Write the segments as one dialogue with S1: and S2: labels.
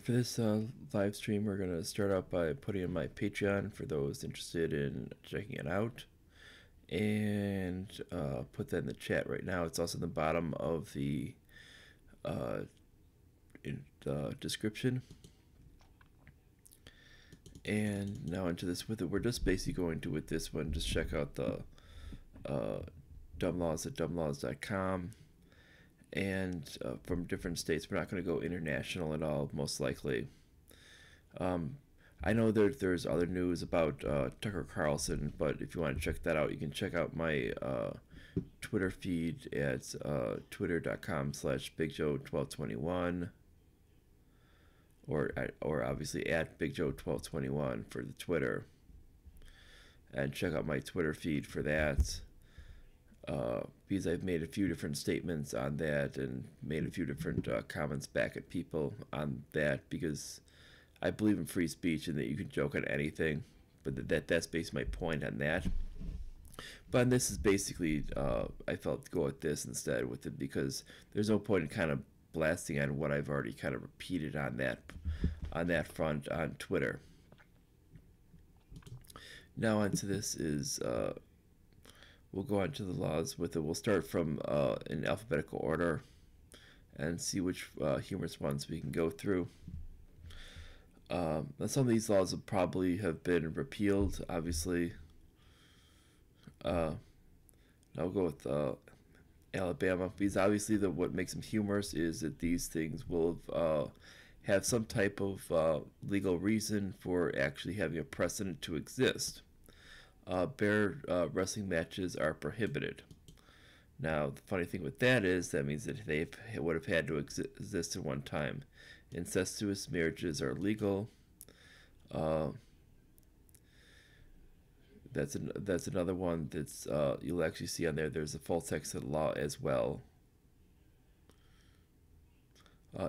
S1: For this live stream, we're going to start out by putting in my Patreon for those interested in checking it out. And put that in the chat right now. It's also in the bottom of the description. And now into this with it. We're just basically going to, with this one, just check out the dumb laws at dumblaws.com. And from different states. We're not going to go international at all, most likely. I know there's other news about Tucker Carlson, but if you want to check that out, you can check out my Twitter feed at twitter.com/BigJoe1221, or obviously at BigJoe1221 for the Twitter, and check out my Twitter feed for that. Because I've made a few different statements on that and made a few different comments back at people on that, because I believe in free speech and that you can joke on anything, but that's basically my point on that. But this is basically, I felt to go with this instead with it, because there's no point in kind of blasting on what I've already kind of repeated on that front on Twitter. Now onto this is, we'll go on to the laws with it. We'll start from in alphabetical order and see which humorous ones we can go through. Some of these laws will probably have been repealed, obviously. I'll go with Alabama, because obviously what makes them humorous is that these things will have some type of legal reason for actually having a precedent to exist. Bear wrestling matches are prohibited. Now, the funny thing with that is that means that they would have had to exist at one time. Incestuous marriages are legal. That's another one that's you'll actually see on there. There's a full text of the law as well.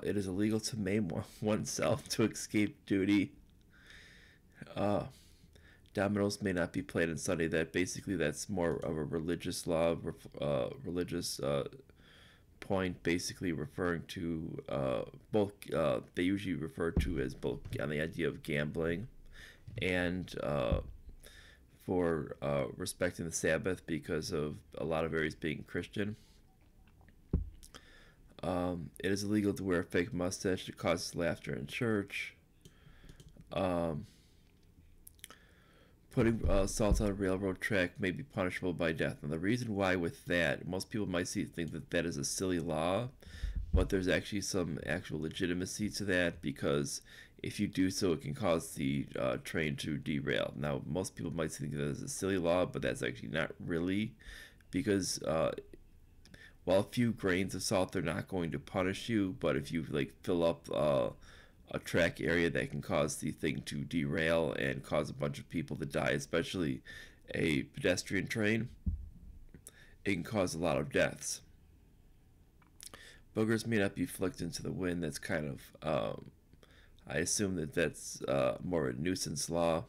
S1: It is illegal to maim oneself to escape duty. Dominoes may not be played on Sunday. That's more of a religious law, religious point, basically referring to both. They usually refer to as both on the idea of gambling and for respecting the Sabbath, because of a lot of areas being Christian. It is illegal to wear a fake mustache that causes laughter in church. Putting salt on a railroad track may be punishable by death. And the reason why with that, most people might think that that is a silly law, but there's actually some actual legitimacy to that, because if you do so, it can cause the train to derail. Now, most people might think that is a silly law, but that's actually not really, because while a few grains of salt, they're not going to punish you, but if you fill up a track area, that can cause the thing to derail and cause a bunch of people to die, especially a pedestrian train. It can cause a lot of deaths. Boogers may not be flicked into the wind. That's kind of, I assume that's more a nuisance law.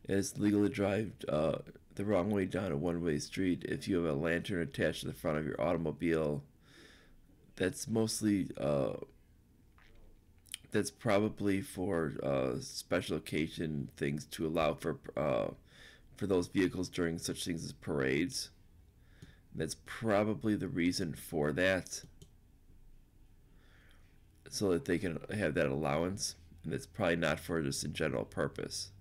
S1: It is legal to drive the wrong way down a one-way street if you have a lantern attached to the front of your automobile. That's mostly, that's probably for special occasion things, to allow for those vehicles during such things as parades. That's probably the reason for that, so that they can have that allowance, and it's probably not for just a general purpose.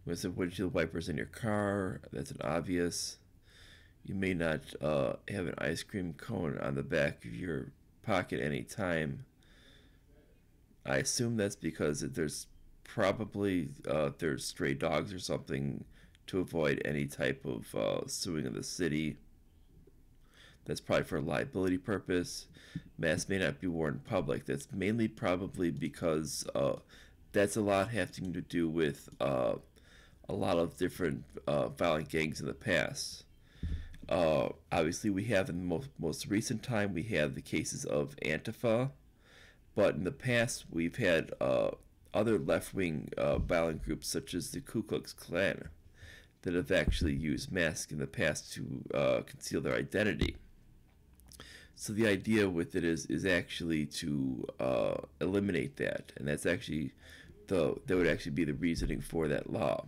S1: With the windshield wipers in your car, that's an obvious. You may not have an ice cream cone on the back of your pocket any time. I assume that's because there's probably there's stray dogs or something, to avoid any type of suing of the city. That's probably for a liability purpose. Masks may not be worn in public. That's mainly probably because that's a lot having to do with a lot of different violent gangs in the past. Obviously, we have in the most recent time, we have the cases of Antifa, but in the past we've had other left-wing violent groups such as the Ku Klux Klan that have actually used masks in the past to conceal their identity. So the idea with it is actually to eliminate that, and that's actually that would actually be the reasoning for that law.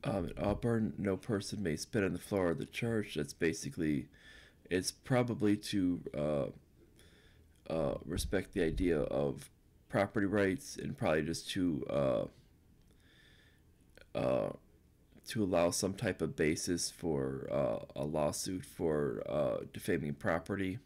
S1: In Auburn, no person may spit on the floor of the church. That's basically, it's probably to respect the idea of property rights, and probably just uh, to allow some type of basis for a lawsuit for defaming property.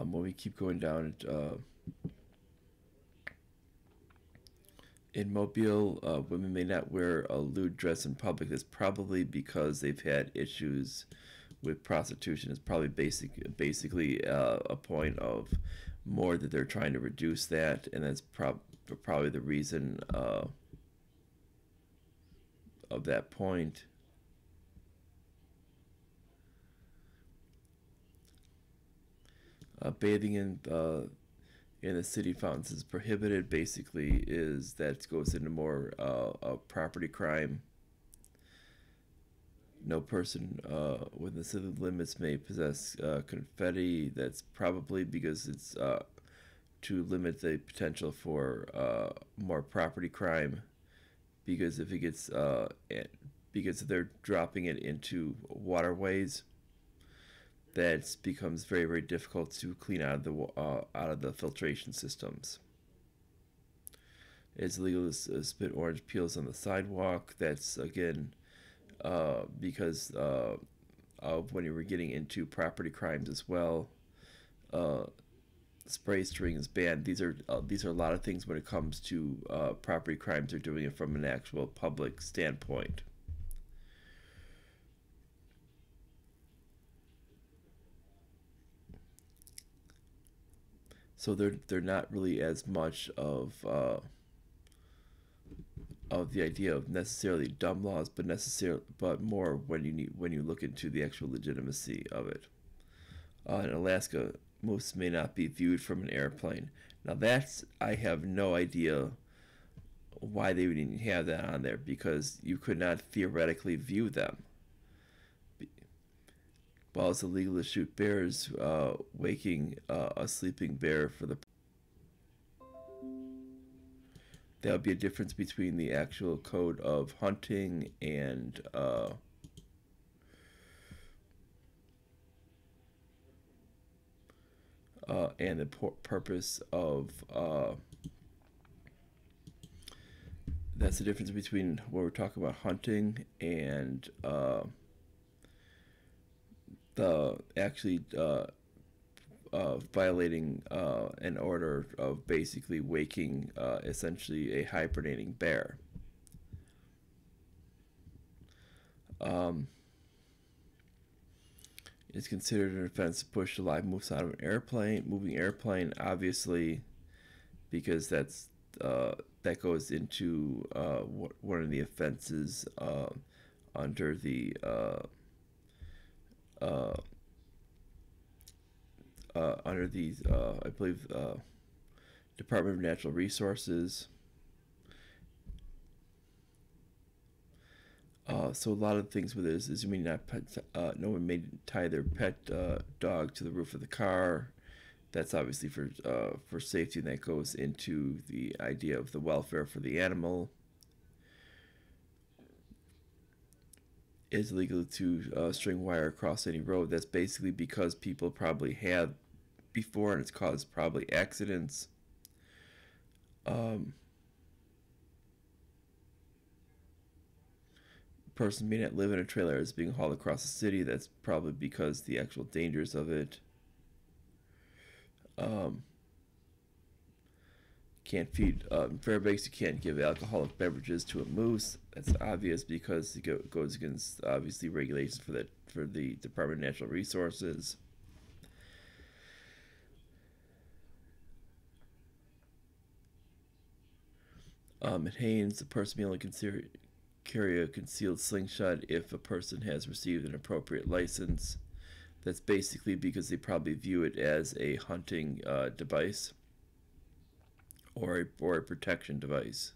S1: When we keep going down, in Mobile, women may not wear a lewd dress in public. That's probably because they've had issues with prostitution. It's probably basically a point of more that they're trying to reduce that, and that's probably the reason of that point. Bathing in the city fountains is prohibited. Basically, is that goes into more property crime. No person within the city limits may possess confetti. That's probably because it's to limit the potential for more property crime. Because if it gets because they're dropping it into waterways, that becomes very very difficult to clean out of the filtration systems. It's illegal to spit orange peels on the sidewalk. That's again because of when you were getting into property crimes as well. Uh, Spray string is banned. These are a lot of things when it comes to property crimes. They're doing it from an actual public standpoint. So they're not really as much of the idea of necessarily dumb laws, but more when you look into the actual legitimacy of it. In Alaska, moose may not be viewed from an airplane. Now that's I have no idea why they would even have that on there because you could not theoretically view them. While it's illegal to shoot bears, waking a sleeping bear for the that would be a difference between the actual code of hunting and the purpose of that's the difference between when we're talking about hunting and the actually violating an order of basically waking essentially a hibernating bear. Um, it's considered an offense to push a live moose out of an airplane, moving airplane, obviously, because that goes into one of the offenses under the uh, I believe Department of Natural Resources. So a lot of things with this is you may not no one may tie their pet dog to the roof of the car. That's obviously for safety, and that goes into the idea of the welfare for the animal. It's illegal to string wire across any road. That's basically because people probably have before, and it's caused probably accidents. Um, Person may not live in a trailer is being hauled across the city. That's probably because the actual dangers of it. Um, Can't feed Fairbanks. You can't give alcoholic beverages to a moose. That's obvious because it goes against obviously regulations for the Department of Natural Resources. At Haines, the person may only carry a concealed slingshot if a person has received an appropriate license. That's basically because they probably view it as a hunting device or a protection device.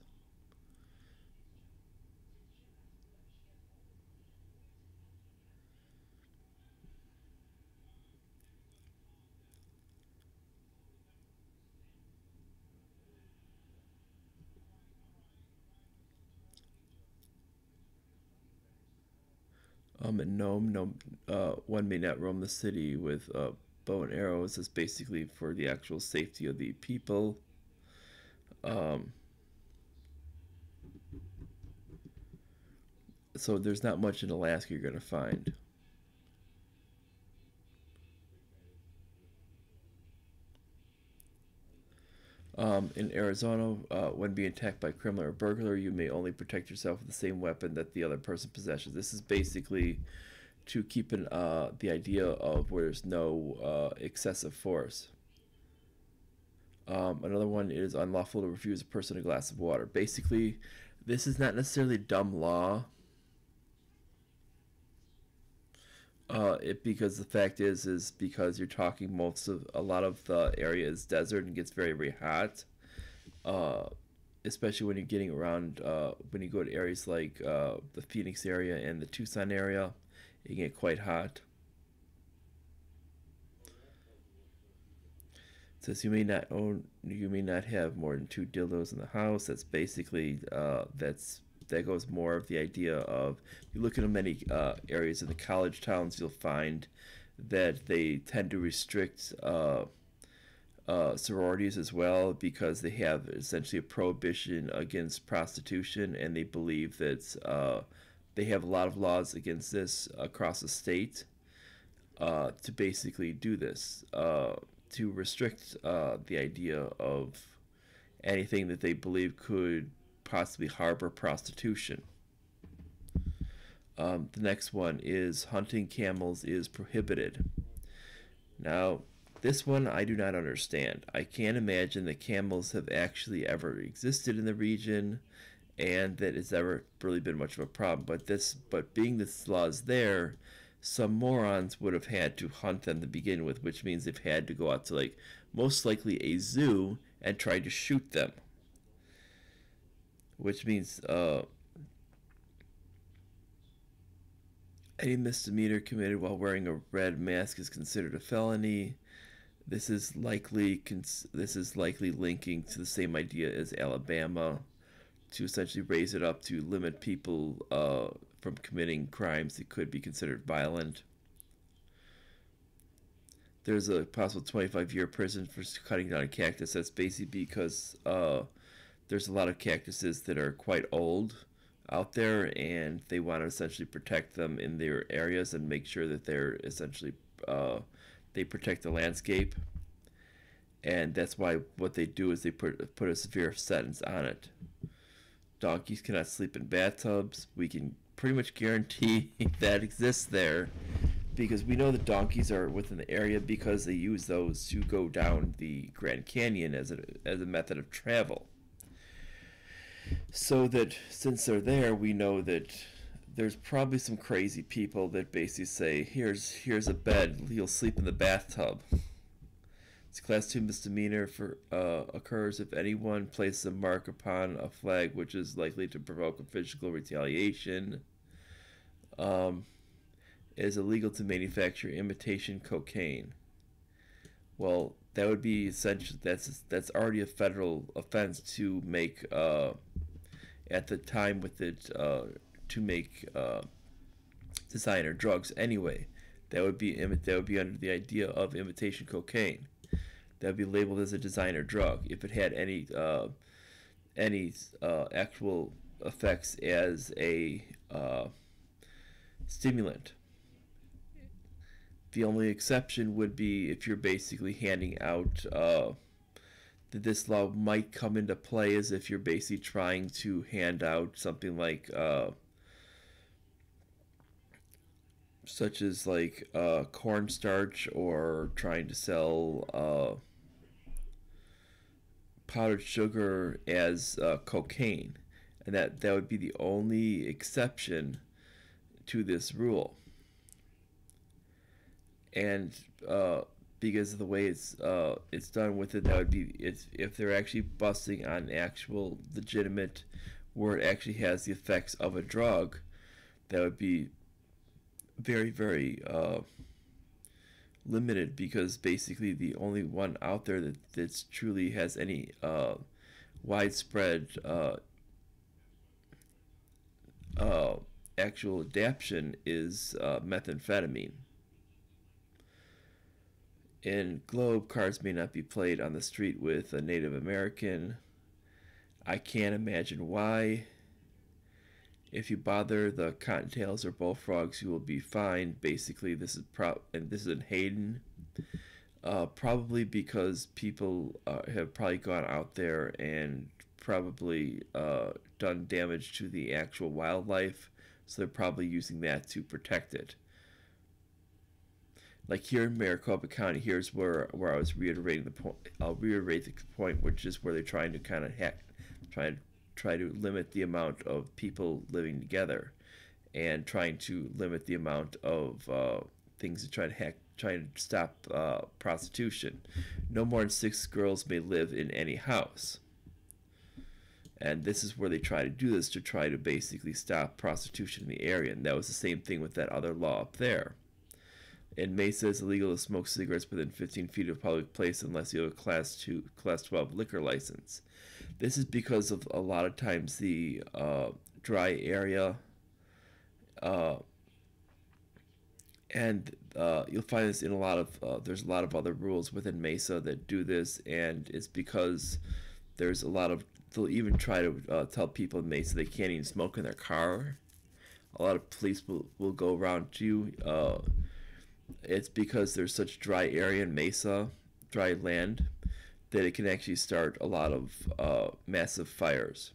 S1: In Nome, no, one may not roam the city with bow and arrows. That's basically for the actual safety of the people. Um, so there's not much in Alaska you're going to find. In Arizona, when being attacked by a criminal or burglar, you may only protect yourself with the same weapon that the other person possesses. This is basically to keep the idea of where there's no excessive force. Another one is unlawful to refuse a person a glass of water. Basically, this is not necessarily dumb law. Because the fact is because you're talking a lot of the area is desert and gets very very hot. Uh, Especially when you're getting around when you go to areas like the Phoenix area and the Tucson area, it can get quite hot. It says you may not have more than two dildos in the house. That's basically that goes more of the idea of you look at many areas in the college towns, you'll find that they tend to restrict sororities as well because they have essentially a prohibition against prostitution, and they believe that they have a lot of laws against this across the state to basically do this, to restrict the idea of anything that they believe could possibly harbor prostitution. The next one is hunting camels is prohibited. Now, this one I do not understand. I can't imagine that camels have actually ever existed in the region and that it's ever really been much of a problem. But being this law is there, some morons would have had to hunt them to begin with, which means they've had to go out to like most likely a zoo and try to shoot them. Which means any misdemeanor committed while wearing a red mask is considered a felony. This is likely linking to the same idea as Alabama to essentially raise it up to limit people from committing crimes that could be considered violent. There's a possible 25-year prison for cutting down a cactus. That's basically because there's a lot of cactuses that are quite old out there, and they want to essentially protect them in their areas and make sure that they're essentially they protect the landscape. And that's why what they do is they put a severe sentence on it. Donkeys cannot sleep in bathtubs. We can pretty much guarantee that exists there because we know that donkeys are within the area because they use those to go down the Grand Canyon as a method of travel. So that since they're there, we know that there's probably some crazy people that basically say, here's a bed, you'll sleep in the bathtub. It's class 2 misdemeanor occurs if anyone places a mark upon a flag which is likely to provoke a physical retaliation. It is illegal to manufacture imitation cocaine. Well, that would be essentially that's already a federal offense to make at the time with it to make designer drugs anyway. That would be under the idea of imitation cocaine. That would be labeled as a designer drug if it had any actual effects as a stimulant. The only exception would be if you're basically handing out that this law might come into play is if you're basically trying to hand out something like such as like cornstarch, or trying to sell powdered sugar as cocaine, and that would be the only exception to this rule. And because of the way it's done with it, that would be if they're actually busting on actual legitimate, where it actually has the effects of a drug, that would be very, very limited, because basically the only one out there that's truly has any widespread uh, actual adaptation is methamphetamine. In Globe, cards may not be played on the street with a Native American. I can't imagine why. If you bother the cottontails or bullfrogs, you will be fined. Basically, this is and this is in Hayden. Probably because people have probably gone out there and probably done damage to the actual wildlife, so they're probably using that to protect it. Like here in Maricopa County, here's where I was reiterating the point. I'll reiterate the point, which is where they're trying to kind of try to limit the amount of people living together, and trying to limit the amount of things to trying to stop prostitution. No more than 6 girls may live in any house. And this is where they try to do this, to try to basically stop prostitution in the area. And that was the same thing with that other law up there. In Mesa, it's illegal to smoke cigarettes within 15 feet of a public place unless you have a Class 12 liquor license. This is because of a lot of times the dry area, and you'll find this in a lot of there's a lot of other rules within Mesa that do this, and it's because there's a lot of, they'll even try to tell people in Mesa they can't even smoke in their car. A lot of police will go around you. It's because there's such dry area in Mesa, dry land, that it can actually start a lot of massive fires.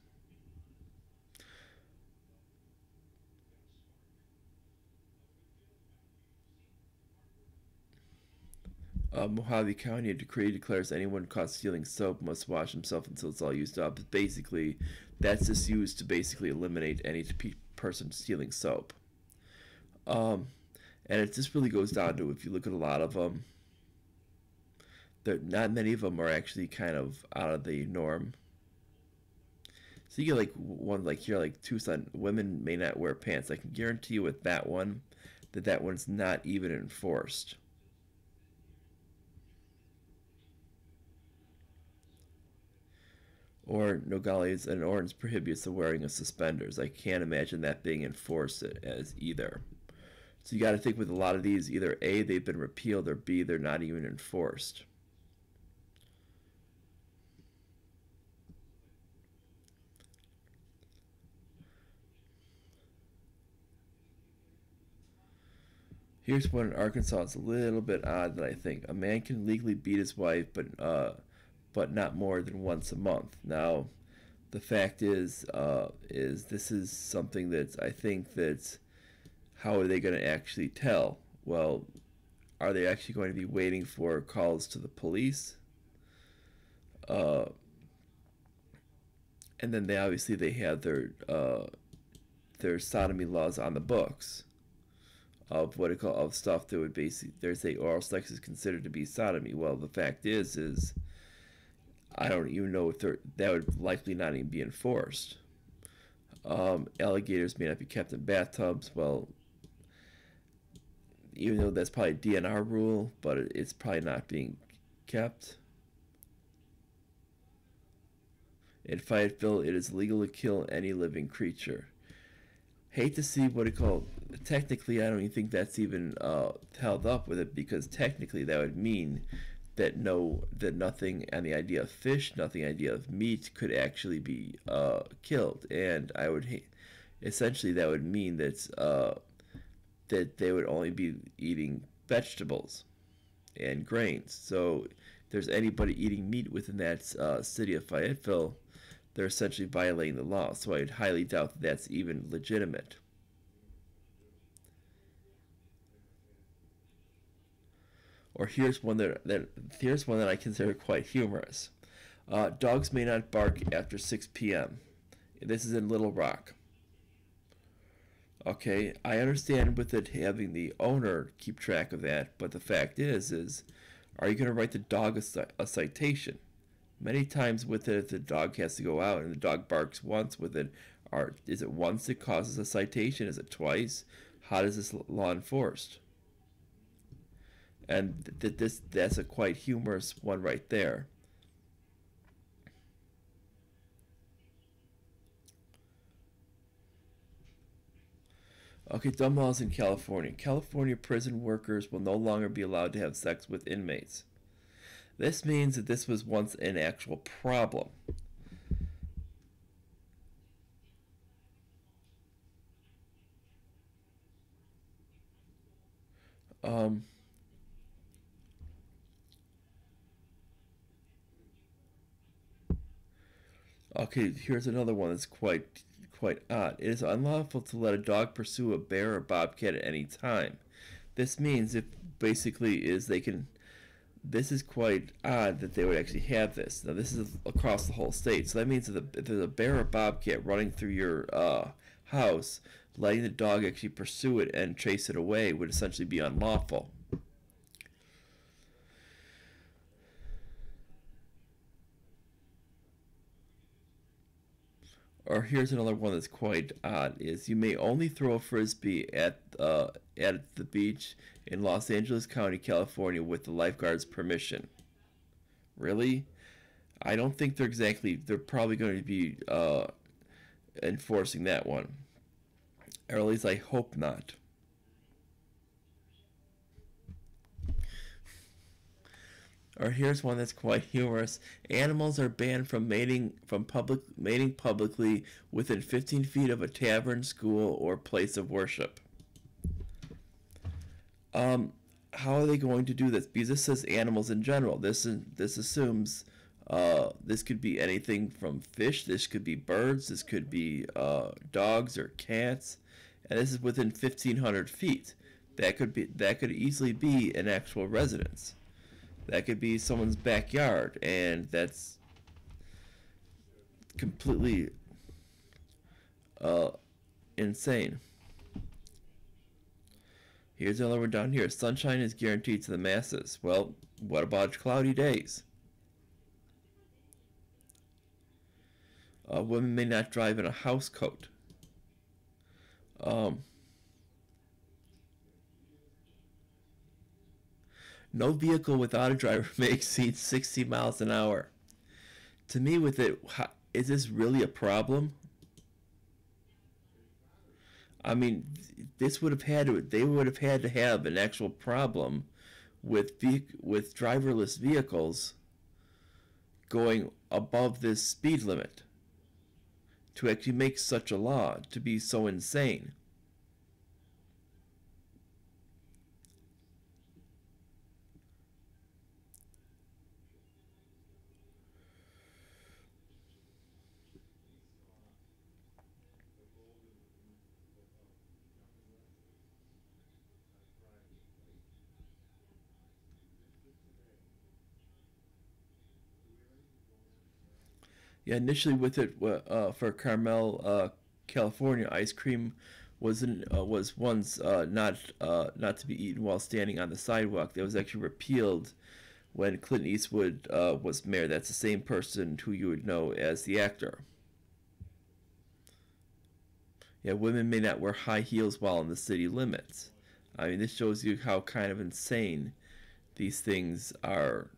S1: Mojave County, a decree declares anyone caught stealing soap must wash himself until it's all used up. Basically, that's just used to basically eliminate any person stealing soap. Um, and it just really goes down to, if you look at a lot of them, not many of them are actually kind of out of the norm. So you get like one, like here, like Tucson, women may not wear pants. I can guarantee you with that one, that one's not even enforced. Or Nogales, an ordinance prohibits the wearing of suspenders. I can't imagine that being enforced as either. So you got to think with a lot of these, either A, they've been repealed, or B, they're not even enforced. Here's one in Arkansas. It's a little bit odd that I think a man can legally beat his wife, but not more than once a month. Now, the fact is this is something that I think that, how are they going to actually tell? Well, are they actually going to be waiting for calls to the police? Uh, and then they have their sodomy laws on the books of what it call of stuff that would basically, there's a oral sex is considered to be sodomy. Well, the fact is I don't even know if that would likely not even be enforced. Alligators may not be kept in bathtubs. Well, even though that's probably a DNR rule, but it's probably not being kept. In Fayetteville, it is legal to kill any living creature. Hate to see what it called. Technically, I don't even think that's even held up with it, because technically that would mean that nothing on the idea of fish, nothing on the idea of meat could actually be killed, and I would essentially that would mean that they would only be eating vegetables and grains. So there's anybody eating meat within that city of Fayetteville, they're essentially violating the law. So I highly doubt that that's even legitimate. Or here's one that I consider quite humorous. Dogs may not bark after 6 p.m. This is in Little Rock. Okay, I understand with it having the owner keep track of that, but the fact is, are you going to write the dog a citation? Many times with it, if the dog has to go out and the dog barks once with it, is it once it causes a citation? Is it twice? How does this law enforced? And that's a quite humorous one right there. Okay, dumb laws in California. California prison workers will no longer be allowed to have sex with inmates. This means that this was once an actual problem. Um, okay, here's another one that's quite odd. It is unlawful to let a dog pursue a bear or bobcat at any time. This means if basically is they can. This is quite odd that they would actually have this. Now this is across the whole state, so that means that if there's a bear or bobcat running through your house, letting the dog actually pursue it and chase it away would essentially be unlawful. Or here's another one that's quite odd: is you may only throw a frisbee at the beach in Los Angeles County, California, with the lifeguard's permission. Really? I don't think they're probably going to be enforcing that one, or at least I hope not. Or here's one that's quite humorous. Animals are banned from mating publicly within 15 feet of a tavern, school, or place of worship. How are they going to do this? Because this says animals in general. This assumes this could be anything from fish. This could be birds. This could be dogs or cats, and this is within 1,500 feet. That could easily be an actual residence. That could be someone's backyard, and that's completely uh, insane. Here's another one down here. Sunshine is guaranteed to the masses. Well, what about cloudy days? Women may not drive in a house coat. Um, no vehicle without a driver may exceed 60 miles an hour. To me, with it, is this really a problem? I mean, they would have had to have an actual problem with driverless vehicles going above this speed limit to actually make such a law to be so insane. Yeah, initially with it for Carmel, California, ice cream was once not to be eaten while standing on the sidewalk. That was actually repealed when Clint Eastwood was mayor. That's the same person who you would know as the actor. Yeah, women may not wear high heels while in the city limits. I mean, this shows you how kind of insane these things are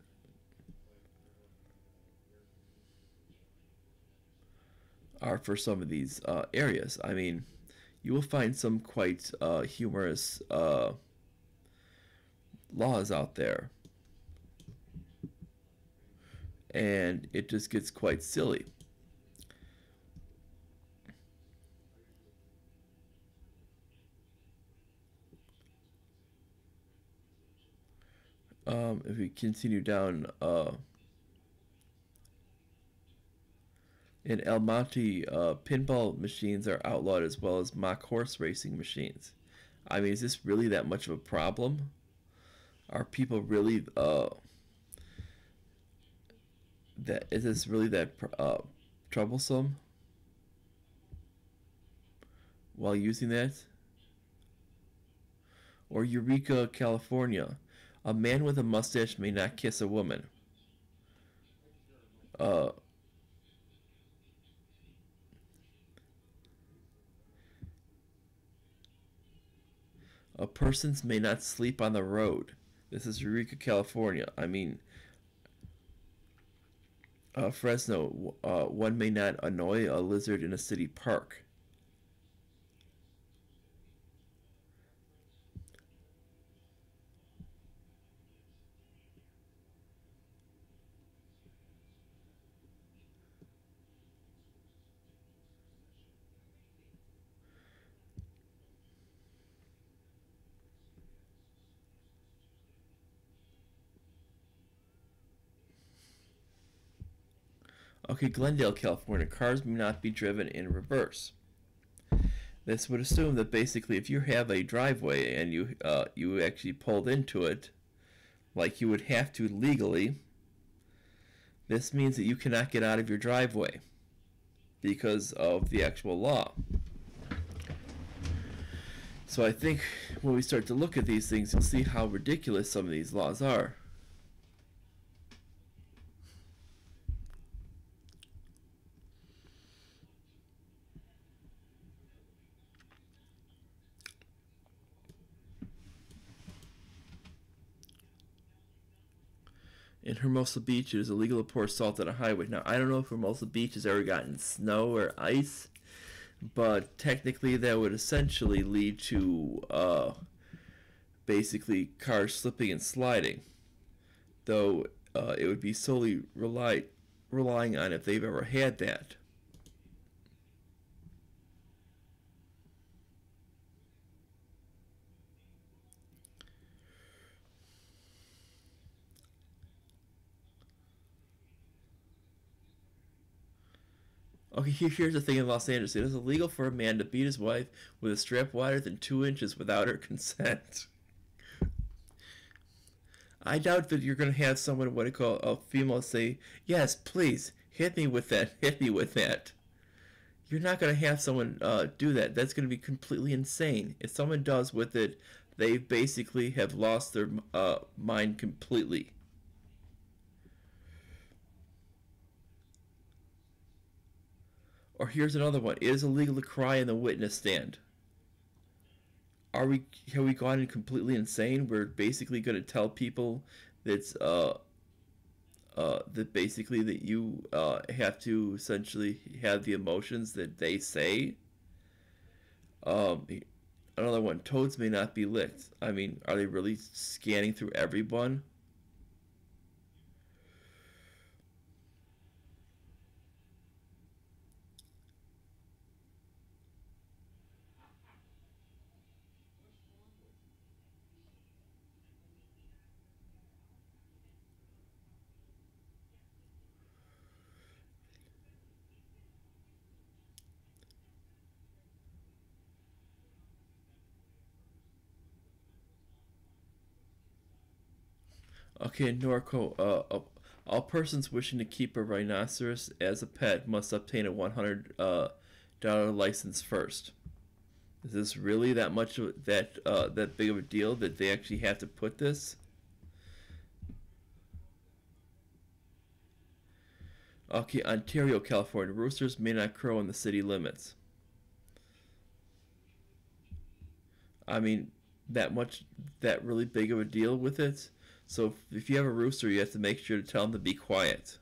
S1: for some of these areas. I mean, you will find some quite humorous laws out there, and it just gets quite silly. If we continue down, in El Monte, pinball machines are outlawed as well as mock horse racing machines. I mean, is this really that much of a problem? Are people really that is this really that troublesome while using that? Or Eureka, California, a man with a mustache may not kiss a woman. Uh, a persons may not sleep on the road. This is Eureka, California. I mean, Fresno, one may not annoy a lizard in a city park. Okay, Glendale, California, cars may not be driven in reverse. This would assume that basically, if you have a driveway and you actually pulled into it, like you would have to legally, this means that you cannot get out of your driveway because of the actual law. So I think when we start to look at these things, you'll see how ridiculous some of these laws are. In Hermosa Beach, it is illegal to pour salt on a highway. Now, I don't know if Hermosa Beach has ever gotten snow or ice, but technically that would essentially lead to basically cars slipping and sliding, though it would be solely relying on if they've ever had that. Okay, here's the thing in Los Angeles. It is illegal for a man to beat his wife with a strap wider than 2 inches without her consent. I doubt that you're going to have someone, what I call a female, say, yes, please, hit me with that, hit me with that. You're not going to have someone do that. That's going to be completely insane. If someone does with it, they basically have lost their mind completely. Or here's another one. It is illegal to cry in the witness stand. Have we gone completely insane? We're basically going to tell people that's that basically that you have to essentially have the emotions that they say. Um, Another one. Toads may not be licked. I mean, are they really scanning through everyone? Okay, in Norco, all persons wishing to keep a rhinoceros as a pet must obtain a $100 license first. Is this really that much of that big of a deal that they actually have to put this? Okay, Ontario, California, roosters may not crow in the city limits. I mean, that really big of a deal with it? So if you have a rooster, you have to make sure to tell them to be quiet.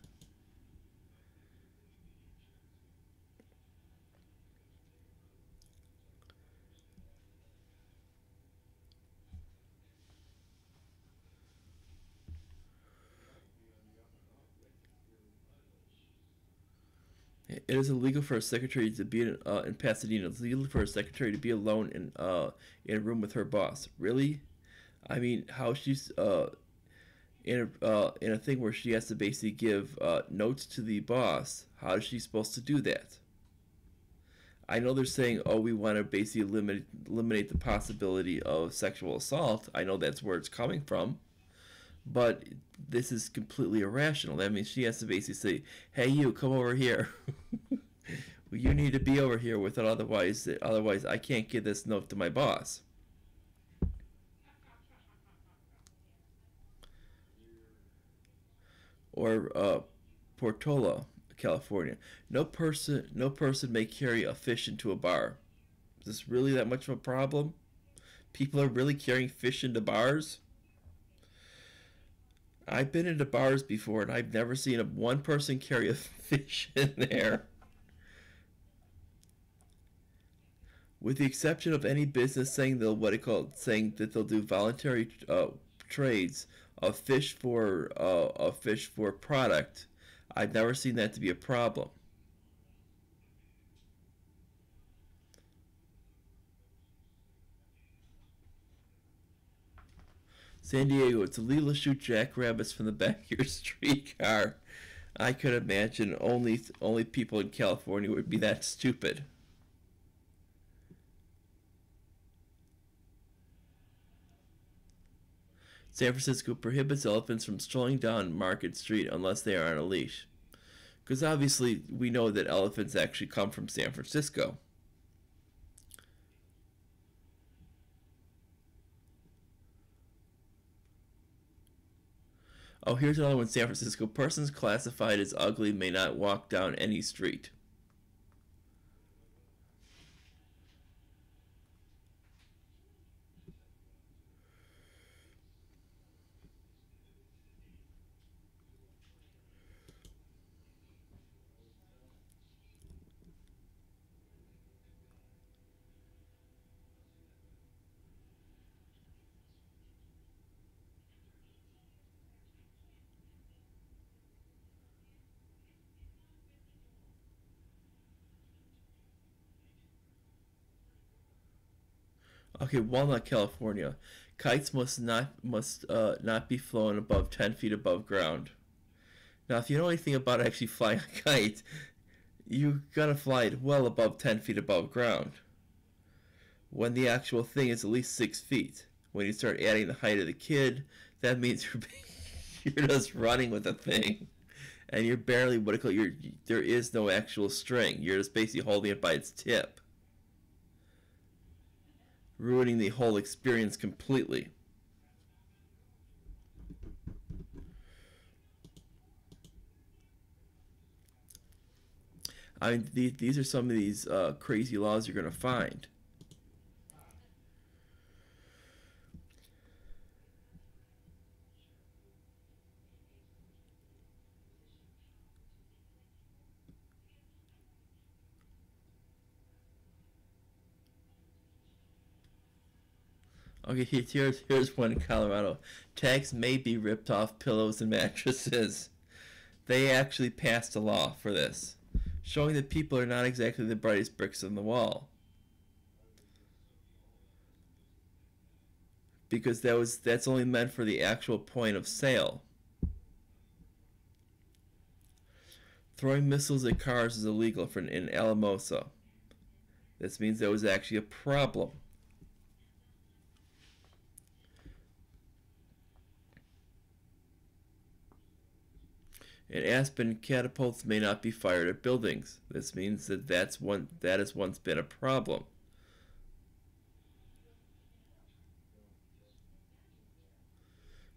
S1: It is illegal for a secretary to be in Pasadena. It's illegal for a secretary to be alone in a room with her boss. Really? I mean, how she's in a thing where she has to basically give notes to the boss. How is she supposed to do that? I know they're saying, oh, we want to basically eliminate the possibility of sexual assault. I know that's where it's coming from, but this is completely irrational. That means she has to basically say, hey, you, come over here. You need to be over here with it, otherwise I can't give this note to my boss. Or Portola, California. No person may carry a fish into a bar. Is this really that much of a problem? People are really carrying fish into bars? I've been into bars before and I've never seen one person carry a fish in there. With the exception of any business saying saying that they'll do voluntary trades of fish for product, I've never seen that to be a problem. San Diego, it's illegal to shoot jackrabbits from the back of your streetcar. I could imagine only people in California would be that stupid. San Francisco prohibits elephants from strolling down Market Street unless they are on a leash. Because obviously we know that elephants actually come from San Francisco. Oh, here's another one. San Francisco. Persons classified as ugly may not walk down any street. Okay, Walnut, California. Kites must not be flown above 10 feet above ground. Now, if you know anything about actually flying a kite, you gotta fly it well above 10 feet above ground. When the actual thing is at least 6 feet. When you start adding the height of the kid, that means you're just running with the thing, and you're barely there is no actual string. You're just basically holding it by its tip, ruining the whole experience completely. I mean, these are some of these crazy laws you're going to find. Okay, here's one in Colorado. Tags may be ripped off pillows and mattresses. They actually passed a law for this, showing that people are not exactly the brightest bricks on the wall. Because that's only meant for the actual point of sale. Throwing missiles at cars is illegal in Alamosa. This means there was actually a problem. In Aspen, catapults may not be fired at buildings. This means that has once been a problem.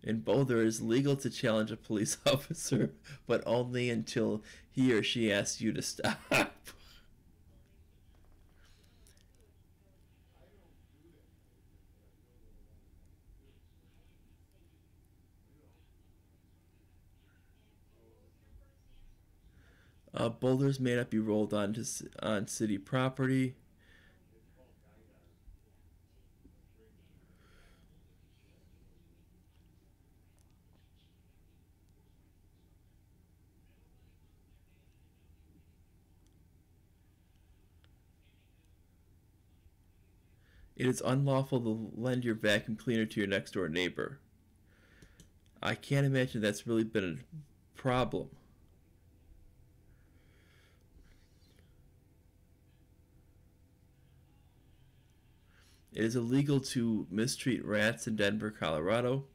S1: In Boulder, it is legal to challenge a police officer, but only until he or she asks you to stop. Boulders may not be rolled on city property. It is unlawful to lend your vacuum cleaner to your next door neighbor. I can't imagine that's really been a problem. It is illegal to mistreat rats in Denver, Colorado.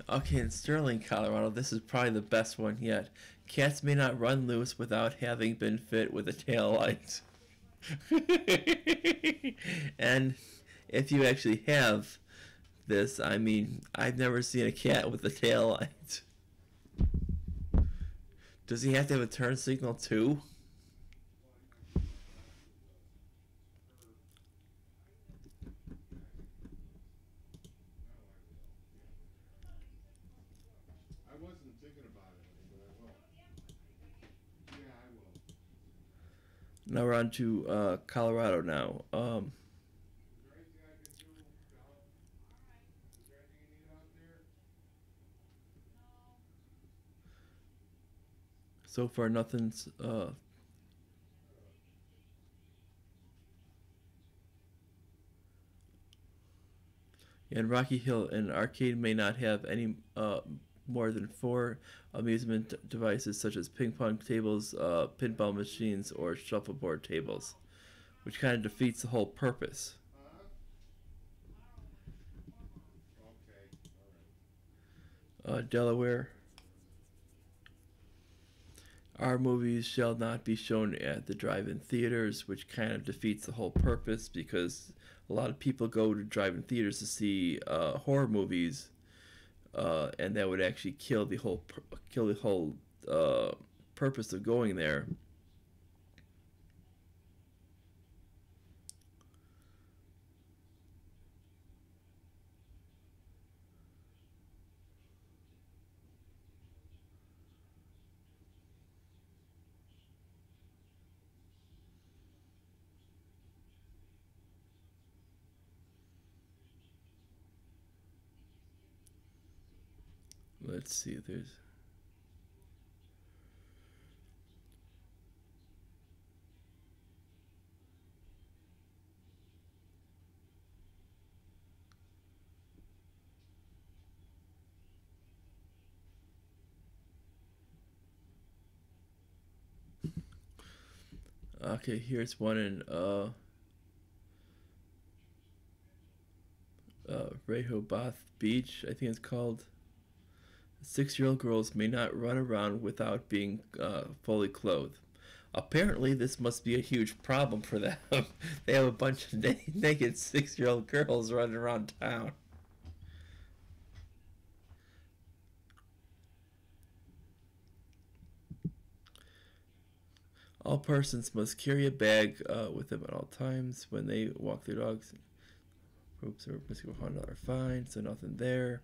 S1: Okay, in Sterling, Colorado, this is probably the best one yet. Cats may not run loose without having been fit with a tail light. And if you actually have this, I mean, I've never seen a cat with a tail light. Does he have to have a turn signal too? Now we're on to Colorado now. So far, nothing's. In Rocky Hill, an arcade may not have any more than four amusement devices, such as ping pong tables, pinball machines, or shuffleboard tables, which kind of defeats the whole purpose. Delaware. Our movies shall not be shown at the drive-in theaters, which kind of defeats the whole purpose because a lot of people go to drive-in theaters to see horror movies, and that would actually kill the whole purpose of going there. Let's see. There's okay. Here's one in Rehoboth Beach, I think it's called. 6-year-old girls may not run around without being fully clothed. Apparently, this must be a huge problem for them. They have a bunch of naked 6-year-old girls running around town. All persons must carry a bag with them at all times when they walk their dogs. Groups are must go $100 fine, so nothing there.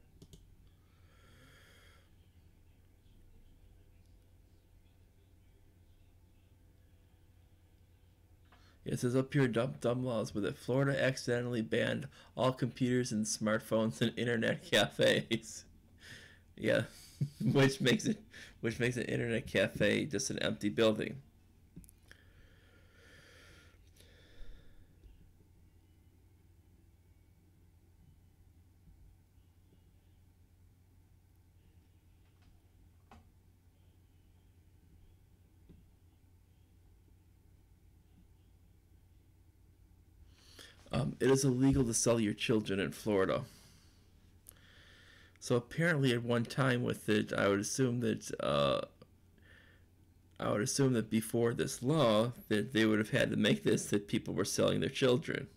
S1: It says up here, dumb laws with it. Florida accidentally banned all computers and smartphones and internet cafes. Yeah, which makes it which makes an internet cafe just an empty building. It is illegal to sell your children in Florida. So apparently, at one time with it, I would assume that before this law, that they would have had to make this that people were selling their children.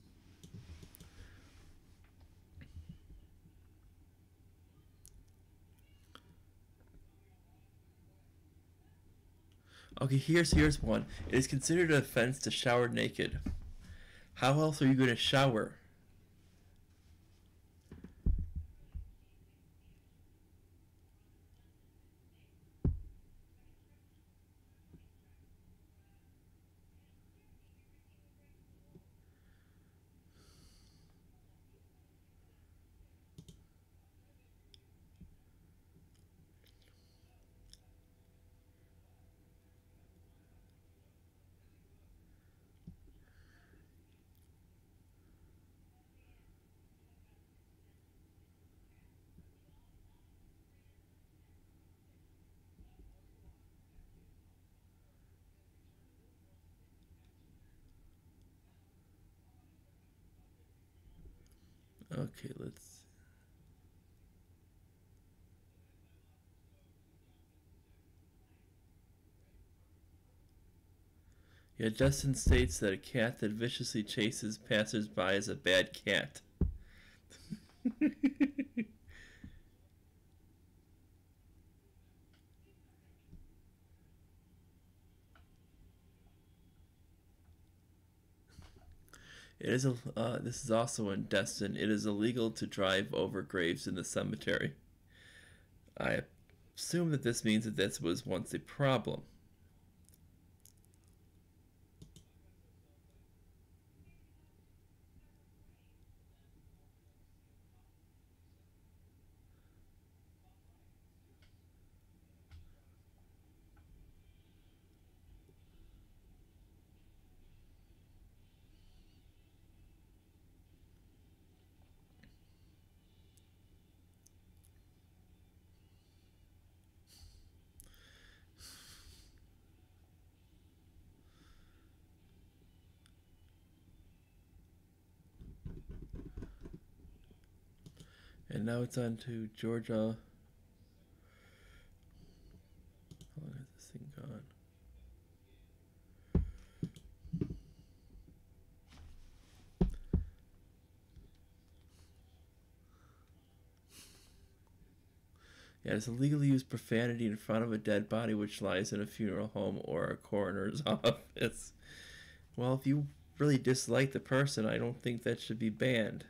S1: Okay, here's one. It is considered an offense to shower naked. How else are you going to shower? Okay, let's. Yeah, Justin states that a cat that viciously chases passersby is a bad cat. It is a. This is also in Destin. It is illegal to drive over graves in the cemetery. I assume that this means that this was once a problem. And now it's on to Georgia. How long has this thing gone? Yeah, it's illegal to use profanity in front of a dead body which lies in a funeral home or a coroner's office. Well, if you really dislike the person, I don't think that should be banned.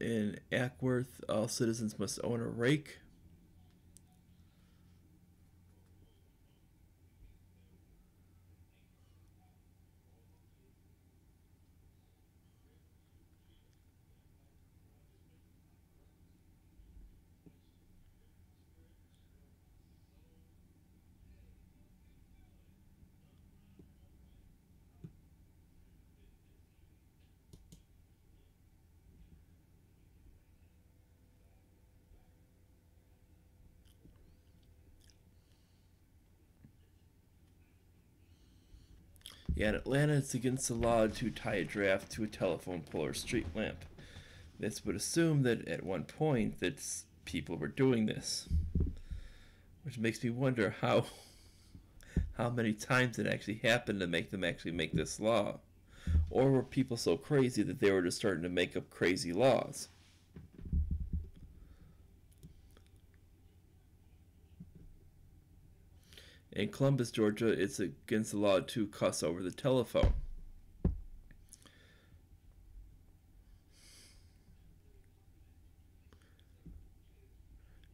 S1: In Ackworth, all citizens must own a rake. Yeah, in Atlanta, it's against the law to tie a giraffe to a telephone pole or street lamp. This would assume that at one point that people were doing this, which makes me wonder how many times it actually happened to make them actually make this law, or were people so crazy that they were just starting to make up crazy laws? In Columbus, Georgia, it's against the law to cuss over the telephone.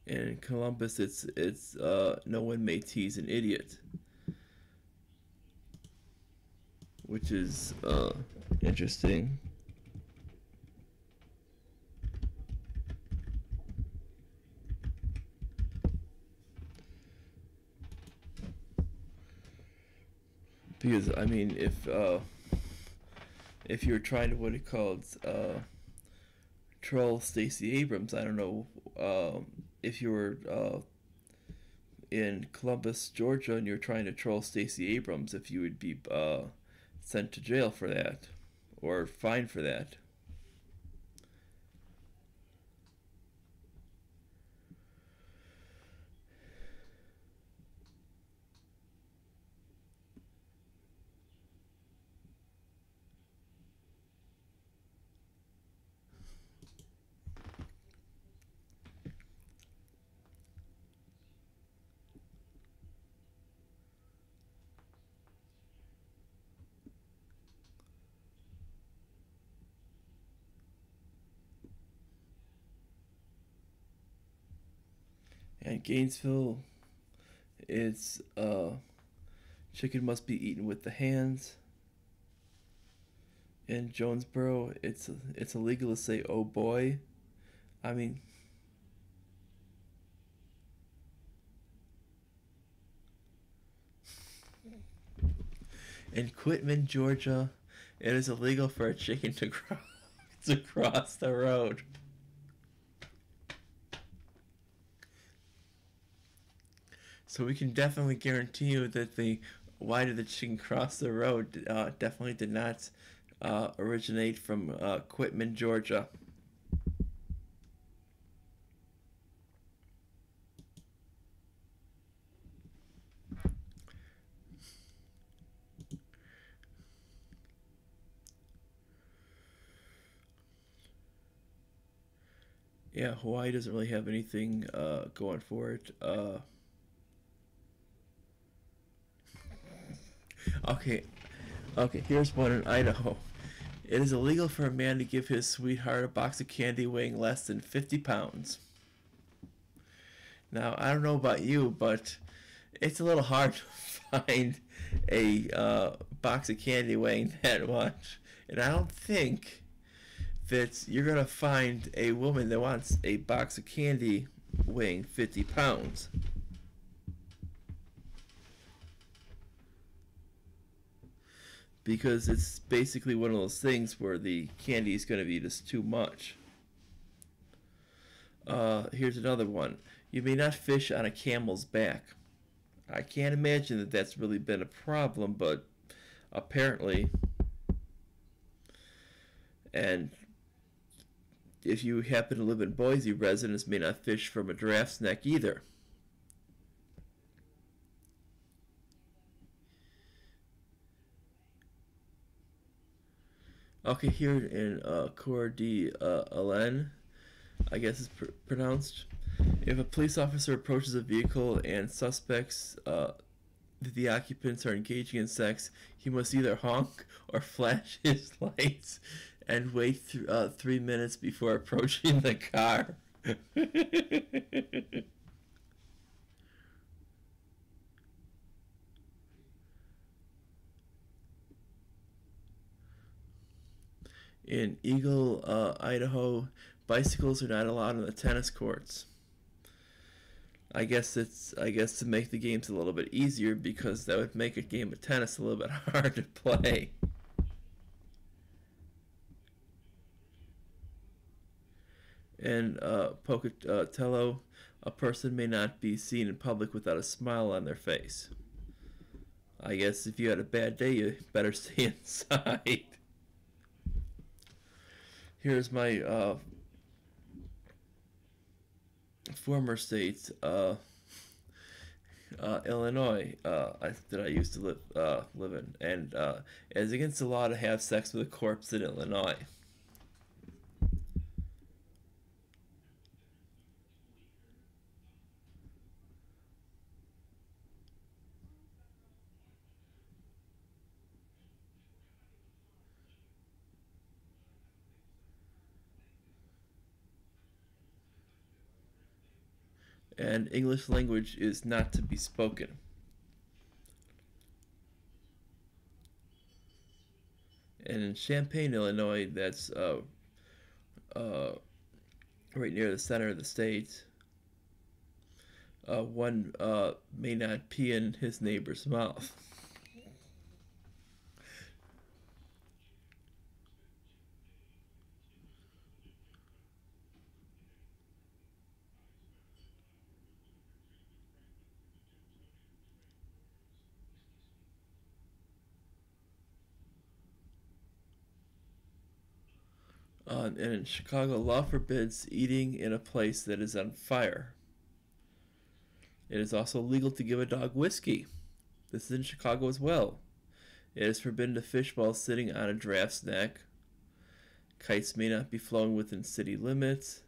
S1: And in Columbus, it's no one may tease an idiot, which is interesting. Because I mean, if you're trying to what it called troll Stacey Abrams, I don't know if you were in Columbus, Georgia, and you're trying to troll Stacey Abrams, if you would be sent to jail for that or fined for that. And Gainesville, it's chicken must be eaten with the hands. In Jonesboro, it's illegal to say "oh boy." I mean, in Quitman, Georgia, it is illegal for a chicken to cross the road. So we can definitely guarantee you that the "Why did the chicken cross the road" definitely did not originate from Quitman, Georgia. Yeah, Hawaii doesn't really have anything going for it. Okay, okay, here's one in Idaho. It is illegal for a man to give his sweetheart a box of candy weighing less than 50 pounds. Now, I don't know about you, but it's a little hard to find a box of candy weighing that much. And I don't think that you're going to find a woman that wants a box of candy weighing 50 pounds. Because it's basically one of those things where the candy is going to be just too much. Here's another one. You may not fish on a camel's back. I can't imagine that that's really been a problem, but apparently. And if you happen to live in Boise, residents may not fish from a giraffe's neck either. Okay, here in Coeur d'Alene, I guess it's pronounced. If a police officer approaches a vehicle and suspects that the occupants are engaging in sex, he must either honk or flash his lights and wait 3 minutes before approaching the car. In Eagle, Idaho, bicycles are not allowed on the tennis courts. I guess to make the games a little bit easier, because that would make a game of tennis a little bit hard to play. In Pocatello, a person may not be seen in public without a smile on their face. I guess if you had a bad day, you better stay inside. Here's my former state, Illinois, that I used to live in, and it's against the law to have sex with a corpse in Illinois. And English language is not to be spoken. And in Champaign, Illinois, that's uh, right near the center of the state, one may not pee in his neighbor's mouth. And in Chicago, law forbids eating in a place that is on fire. It is also legal to give a dog whiskey. This is in Chicago as well. It is forbidden to fish while sitting on a giraffe's neck. Kites may not be flown within city limits.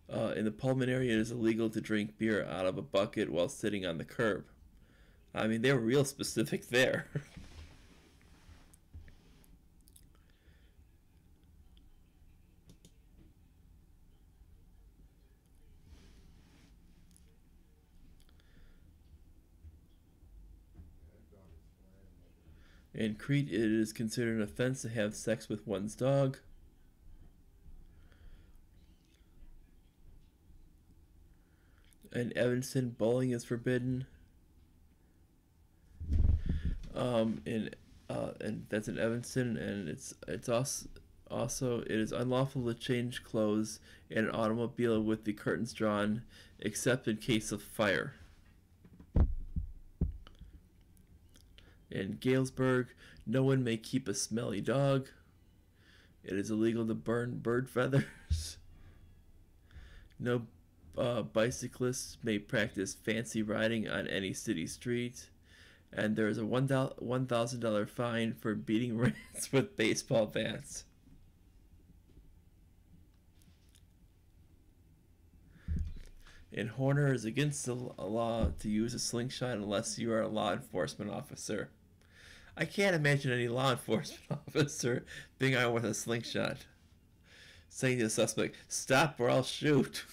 S1: In the Pullman area, it is illegal to drink beer out of a bucket while sitting on the curb. I mean, they were real specific there. In Crete, it is considered an offense to have sex with one's dog. In Evanston, bowling is forbidden. In and that's in Evanston, and it's Also, it is unlawful to change clothes in an automobile with the curtains drawn, except in case of fire. In Galesburg, no one may keep a smelly dog. It is illegal to burn bird feathers. No bicyclists may practice fancy riding on any city street. And there is a $1,000 fine for beating rats with baseball bats. In Horner, it is against the law to use a slingshot unless you are a law enforcement officer. I can't imagine any law enforcement officer being out with a slingshot, saying to the suspect, "Stop or I'll shoot."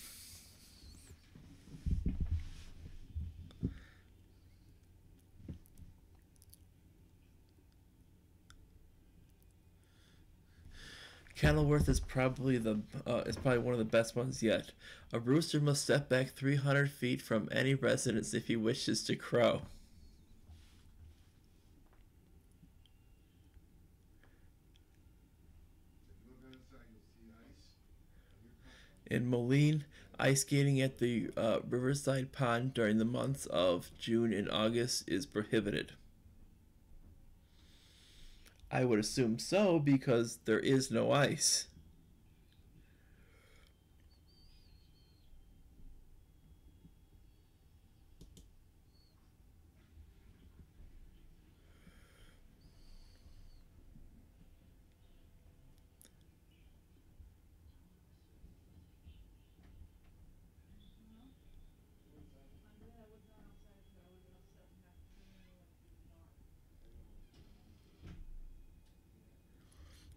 S1: Kenilworth is probably one of the best ones yet. A rooster must step back 300 feet from any residence if he wishes to crow. In Moline, ice skating at the Riverside Pond during the months of June and August is prohibited. I would assume so because there is no ice.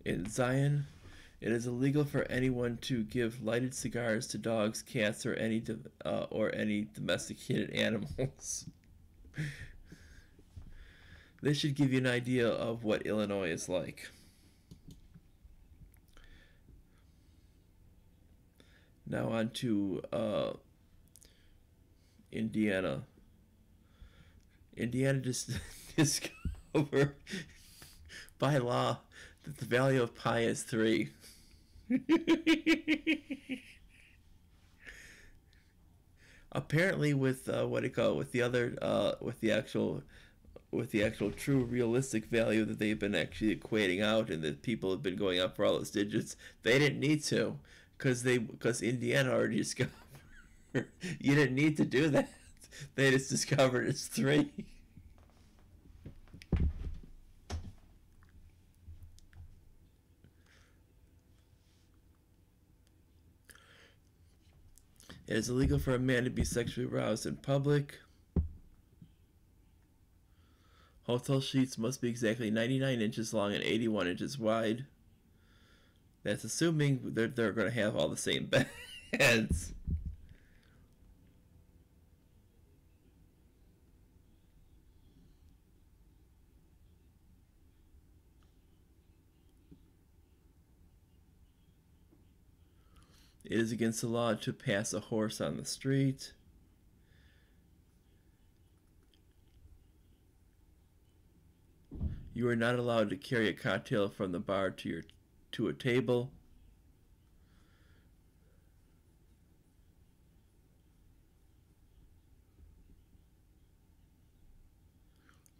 S1: In Zion, it is illegal for anyone to give lighted cigars to dogs, cats, or any domesticated animals. This should give you an idea of what Illinois is like. Now on to Indiana. Indiana just discovered by law that the value of pi is 3. Apparently, with with the actual true realistic value that they've been actually equating out, and that people have been going up for all those digits, they didn't need to, because Indiana already discovered. You didn't need to do that. They just discovered it's 3. It is illegal for a man to be sexually aroused in public. Hotel sheets must be exactly 99 inches long and 81 inches wide. That's assuming they're going to have all the same beds. It is against the law to pass a horse on the street. You are not allowed to carry a cocktail from the bar to a table.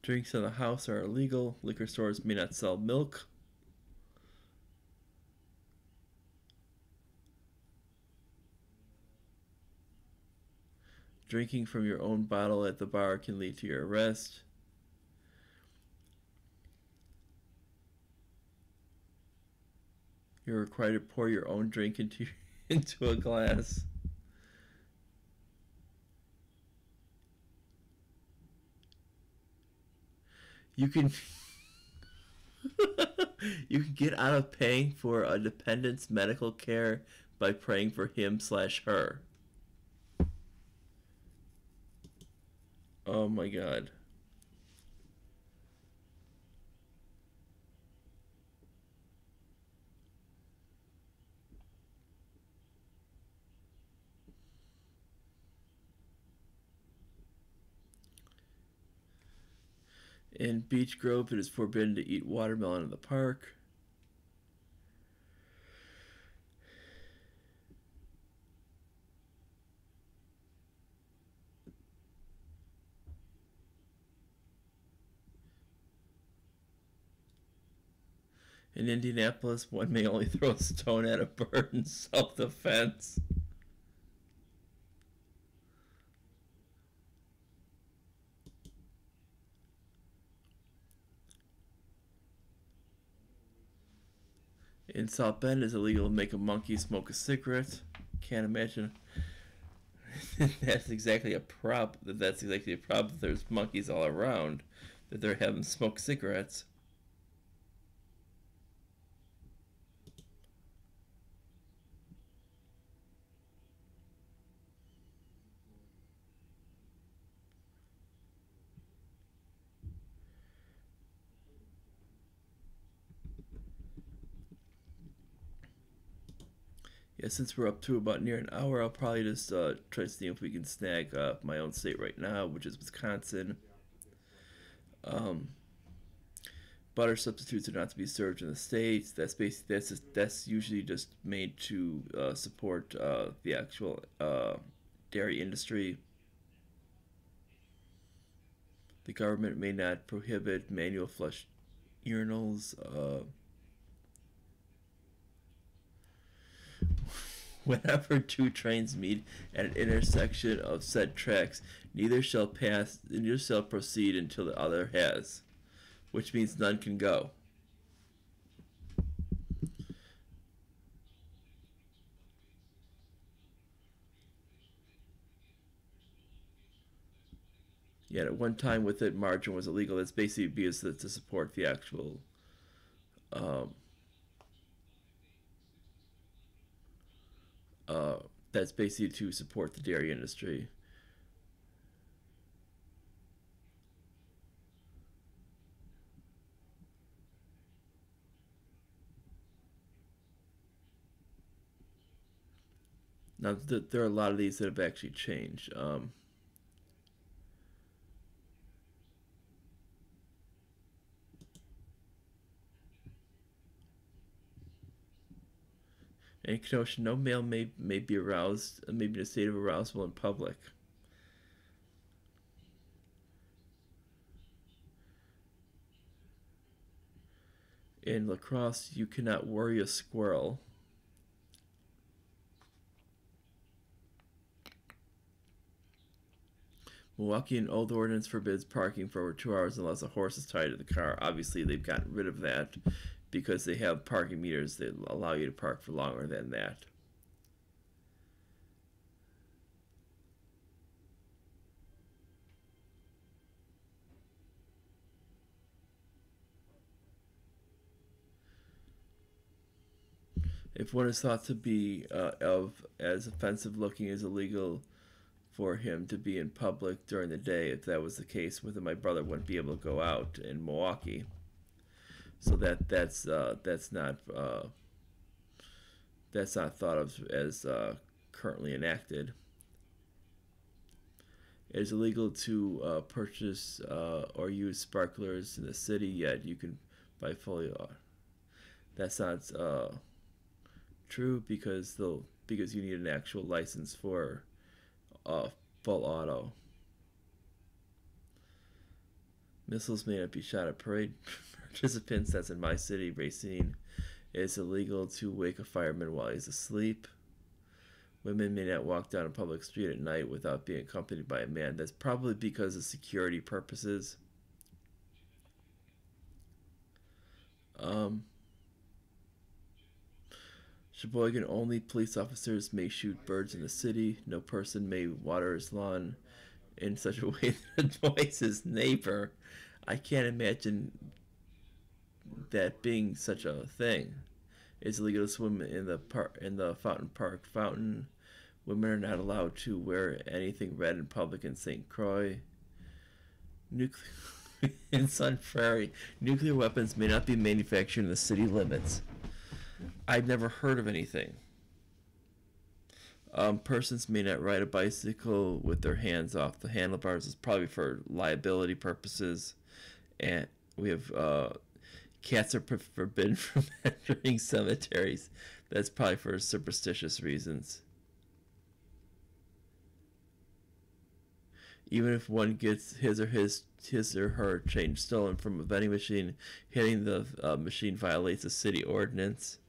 S1: Drinks in the house are illegal. Liquor stores may not sell milk. Drinking from your own bottle at the bar can lead to your arrest. You're required to pour your own drink into a glass. You can you can get out of paying for a dependent's medical care by praying for him/her. Oh my god. In Beech Grove, it is forbidden to eat watermelon in the park. In Indianapolis, one may only throw a stone at a bird in self-defense. In South Bend, it's illegal to make a monkey smoke a cigarette. Can't imagine. That's exactly a problem. That's exactly a problem. There's monkeys all around that they're having smoke cigarettes. Yeah, since we're up to about near an hour, I'll probably just try to see if we can snag my own state right now, which is Wisconsin. Um, Butter substitutes are not to be served in the states. That's usually just made to support the actual dairy industry. The government may not prohibit manual flush urinals. Whenever two trains meet at an intersection of said tracks, neither shall proceed until the other has, which means none can go. Yet at one time with it, margarine was illegal. That's basically because to support the actual. Um, uh, that's basically to support the dairy industry. Now, there are a lot of these that have actually changed. In Kenosha, no male may be aroused, may be in a state of arousal in public. In La Crosse, you cannot worry a squirrel. Milwaukee, an old ordinance forbids parking for over 2 hours unless a horse is tied to the car. Obviously, they've gotten rid of that because they have parking meters that allow you to park for longer than that. If one is thought to be of as offensive looking as illegal for him to be in public during the day, if that was the case with him, my brother wouldn't be able to go out in Milwaukee. So that's not thought of as currently enacted. It is illegal to purchase or use sparklers in the city, yet you can buy fully. That's not true because you need an actual license for full auto. Missiles may not be shot at parade participants. That's in my city, Racine. It is illegal to wake a fireman while he's asleep. Women may not walk down a public street at night without being accompanied by a man. That's probably because of security purposes. Sheboygan, only police officers may shoot birds in the city. No person may water his lawn in such a way that annoys his neighbor. I can't imagine that being such a thing. It's illegal to swim in the Fountain Park fountain. Women are not allowed to wear anything red in public in St. Croix. In Sun Prairie, nuclear weapons may not be manufactured in the city limits. I've never heard of anything. Persons may not ride a bicycle with their hands off the handlebars. It's probably for liability purposes. And we have cats are forbidden from entering cemeteries. That's probably for superstitious reasons. Even if one gets his or her change stolen from a vending machine, hitting the machine violates a city ordinance.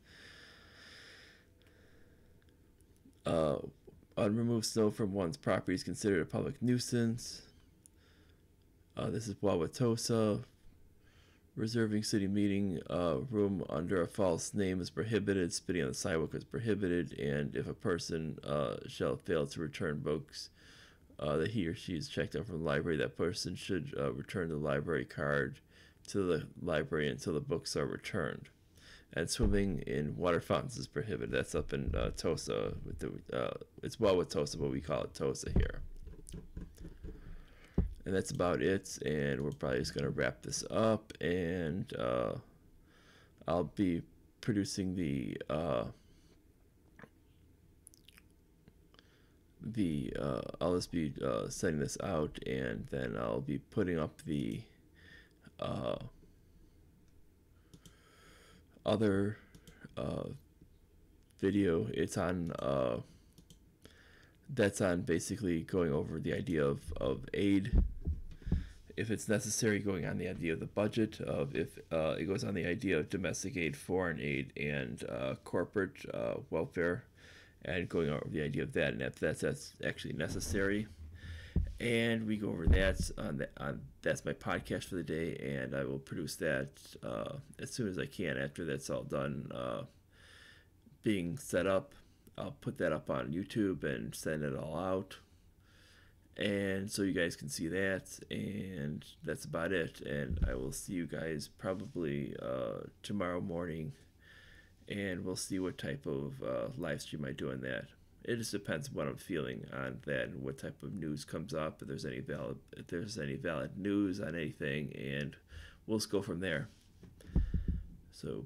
S1: Unremoved snow from one's property is considered a public nuisance. This is Wauwatosa. Reserving city meeting room under a false name is prohibited. Spitting on the sidewalk is prohibited. And if a person shall fail to return books that he or she is checked out from the library, that person should return the library card to the library until the books are returned. And swimming in water fountains is prohibited. That's up in Tosa. It's Wauwatosa, but we call it Tosa here. And that's about it. And we're probably just going to wrap this up. And I'll be producing I'll just be sending this out, and then I'll be putting up the other video. It's on that's on basically going over the idea of aid, if it's necessary, going on the idea of the budget, of if it goes on the idea of domestic aid, foreign aid, and corporate welfare, and going over the idea of that, and if that's actually necessary. And we go over that on that's my podcast for the day, and I will produce that as soon as I can after that's all done being set up. I'll put that up on YouTube and send it all out, and so you guys can see that. And that's about it, and I will see you guys probably tomorrow morning, and we'll see what type of live stream I do on that. It just depends what I'm feeling on that and what type of news comes up, if there's any valid news on anything, and we'll just go from there. So